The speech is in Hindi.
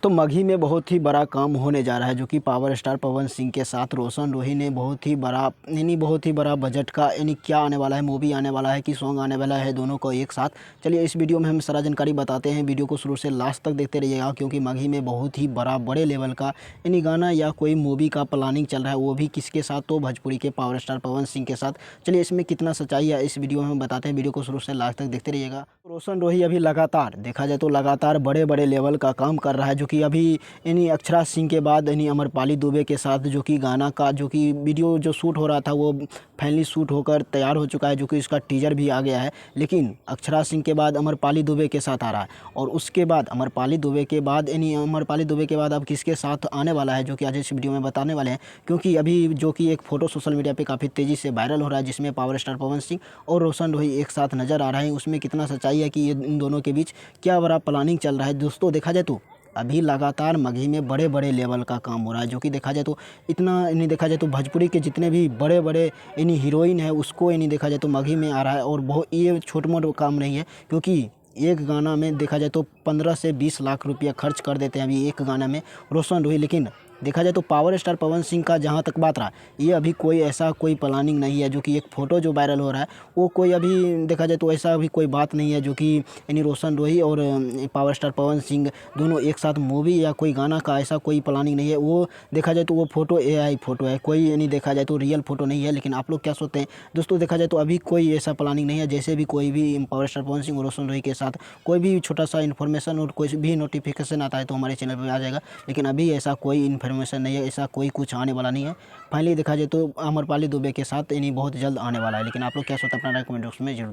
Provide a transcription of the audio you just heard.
तो मगही में बहुत ही बड़ा काम होने जा रहा है, जो कि पावर स्टार पवन सिंह के साथ रोशन रोही ने बहुत ही बड़ा बजट का क्या आने वाला है, मूवी आने वाला है कि सॉन्ग आने वाला है, दोनों को एक साथ। चलिए इस वीडियो में हम सारा जानकारी बताते हैं। वीडियो को शुरू से लास्ट तक देखते रहिएगा, क्योंकि मगही में बहुत ही बड़े लेवल का गाना या कोई मूवी का प्लानिंग चल रहा है, वो भी किसके साथ, तो भोजपुरी के पावर स्टार पवन सिंह के साथ। चलिए इसमें कितना सच्चाई है इस वीडियो में हम बताते हैं। वीडियो को शुरू से लास्ट तक देखते रहिएगा। रोशन रोही अभी लगातार देखा जाए तो लगातार बड़े लेवल का काम कर रहा है, जो कि अभी अक्षरा सिंह के बाद अमरपाली दुबे के साथ जो कि गाना का जो कि वीडियो जो शूट हो रहा था वो फाइनली शूट होकर तैयार हो चुका है, जो कि इसका टीजर भी आ गया है। लेकिन अक्षरा सिंह के बाद अमरपाली दुबे के साथ आ रहा है, और उसके बाद अमरपाली दुबे के बाद अब किसके साथ आने वाला है, जो कि आज इस वीडियो में बताने वाले हैं। क्योंकि अभी जो कि एक फ़ोटो सोशल मीडिया पे काफ़ी तेज़ी से वायरल हो रहा है, जिसमें पावर स्टार पवन सिंह और रोशन रोही एक साथ नज़र आ रहे हैं। उसमें कितना सच्चाई है कि ये इन दोनों के बीच क्या बड़ा प्लानिंग चल रहा है। दोस्तों देखा जाए तो अभी लगातार मगही में बड़े लेवल का काम हो रहा है, जो कि देखा जाए तो देखा जाए तो भोजपुरी के जितने भी बड़े हीरोइन है, उसको देखा जाए तो मगही में आ रहा है। और बहुत ये छोटा-मोटा काम नहीं है, क्योंकि एक गाना में देखा जाए तो 15 से 20 लाख रुपया खर्च कर देते हैं अभी एक गाना में रोशन रोही। लेकिन देखा जाए तो पावर स्टार पवन सिंह का जहाँ तक बात रहा, ये अभी कोई प्लानिंग नहीं है। जो कि एक फ़ोटो जो वायरल हो रहा है, वो कोई अभी देखा जाए तो ऐसा अभी कोई बात नहीं है, जो कि रोशन रोही और पावर स्टार पवन सिंह दोनों एक साथ मूवी या कोई गाना का ऐसा कोई प्लानिंग नहीं है। वो देखा जाए तो वो फ़ोटो एआई फ़ोटो है, कोई देखा जाए तो रियल फ़ोटो नहीं है। लेकिन आप लोग क्या सोचते हैं दोस्तों? देखा जाए तो अभी कोई ऐसा प्लानिंग नहीं है। जैसे भी कोई भी पावर स्टार पवन सिंह और रोशन रोही के साथ कोई भी छोटा-सा इन्फॉर्मेशन और कोई भी नोटिफिकेशन आता है, तो हमारे चैनल पे आ जाएगा। लेकिन अभी ऐसा कोई इन्फॉर्मेशन नहीं है, ऐसा कोई कुछ आने वाला नहीं है। फाइनली देखा जाए तो अमरपाली दुबे के साथ बहुत जल्द आने वाला है। लेकिन आप लोग क्या सोचते हैं? अपना राय कमेंट बॉक्स में ज़रूर